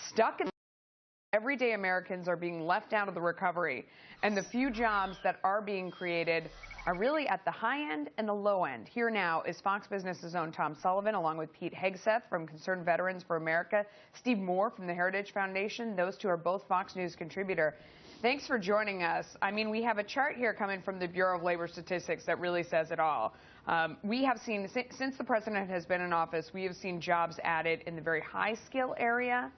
stuck in. Everyday Americans are being left out of the recovery, and the few jobs that are being created are really at the high end and the low end. Here now is Fox Business's own Tom Sullivan, along with Pete Hegseth from Concerned Veterans for America, Steve Moore from the Heritage Foundation. Those two are both Fox News contributor. Thanks for joining us. I mean, we have a chart here coming from the Bureau of Labor Statistics that really says it all. We have seen, since the president has been in office, we have seen jobs added in the very high skill area,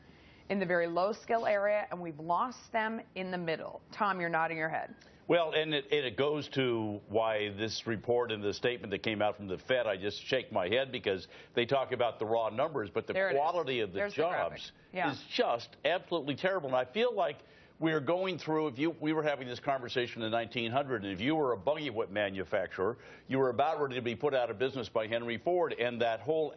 in the very low skill area, and we've lost them in the middle. Tom, you're nodding your head. Well, and it goes to why this report and the statement that came out from the Fed, I just shake my head because they talk about the raw numbers, but the quality of the jobs is just absolutely terrible. And I feel like we're going through, we were having this conversation in 1900, and if you were a buggy whip manufacturer, you were about ready to be put out of business by Henry Ford, and that whole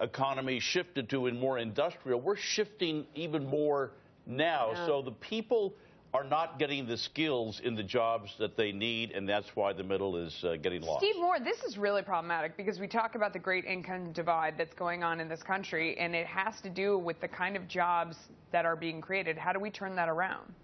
economy shifted to more industrial. We're shifting even more now. Yeah. So the people are not getting the skills in the jobs that they need, and that's why the middle is getting lost. Steve Moore, this is really problematic because we talk about the great income divide that's going on in this country, and it has to do with the kind of jobs that are being created. How do we turn that around?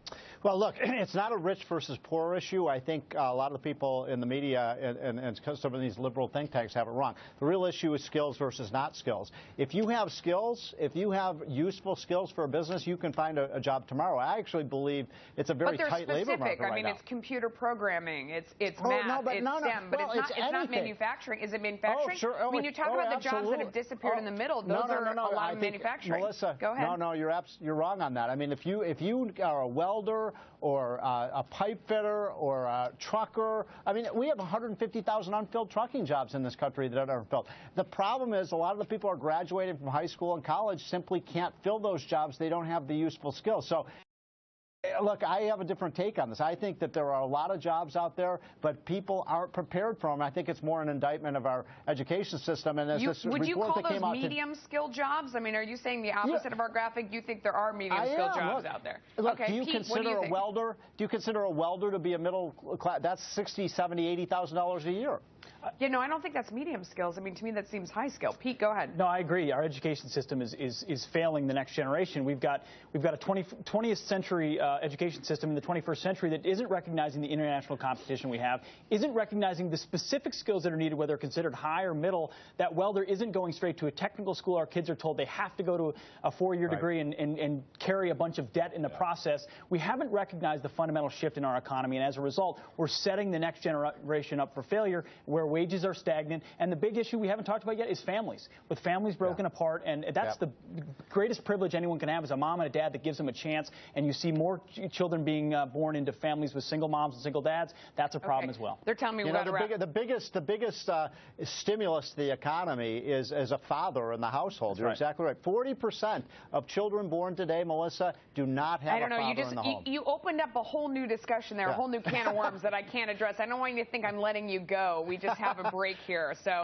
Well, look, it's not a rich versus poor issue. I think a lot of the people in the media and some of these liberal think tanks have it wrong. The real issue is skills versus not skills. If you have skills, if you have useful skills for a business, you can find a job tomorrow. I actually believe it's a very tight labor market right now. I mean, it's computer programming, it's math, it's STEM, but it's not manufacturing. Is it manufacturing? Oh, sure. I mean, you talk about the jobs that have disappeared in the middle. Those are a lot of manufacturing. Melissa, go ahead. No, you're wrong on that. I mean, if you are a welder or a pipe fitter or a trucker. I mean, we have 150,000 unfilled trucking jobs in this country that aren't filled. The problem is a lot of the people who are graduating from high school and college simply can't fill those jobs. They don't have the useful skills. So, look, I have a different take on this. I think that there are a lot of jobs out there, but people aren't prepared for them. I think it's more an indictment of our education system. And would you call those medium-skilled jobs? I mean, are you saying the opposite of our graphic? You think there are medium-skilled jobs out there? Look, okay, do you consider a welder? Do you consider a welder to be a middle class? That's $60,000, $70,000, $80,000 a year. You know, I don't think that's medium skills. I mean, to me, that seems high skill. Pete, go ahead. No, I agree. Our education system is failing the next generation. We've got a 20th century education system in the 21st century that isn't recognizing the international competition we have, isn't recognizing the specific skills that are needed, whether they're considered high or middle. That welder isn't going straight to a technical school. Our kids are told they have to go to a four-year degree and carry a bunch of debt in the process. We haven't recognized the fundamental shift in our economy, and as a result, we're setting the next generation up for failure, where wages are stagnant. And the big issue we haven't talked about yet is families. With families broken apart, and that's the greatest privilege anyone can have, is a mom and a dad that gives them a chance. And you see more children being born into families with single moms and single dads. That's a problem as well. They're telling me the biggest stimulus to the economy is as a father in the household. You're exactly right. 40% of children born today, Melissa, do not have a father in the home. You opened up a whole new discussion there, a whole new can of worms that I can't address. I don't want you to think I'm letting you go. We just have a break here. So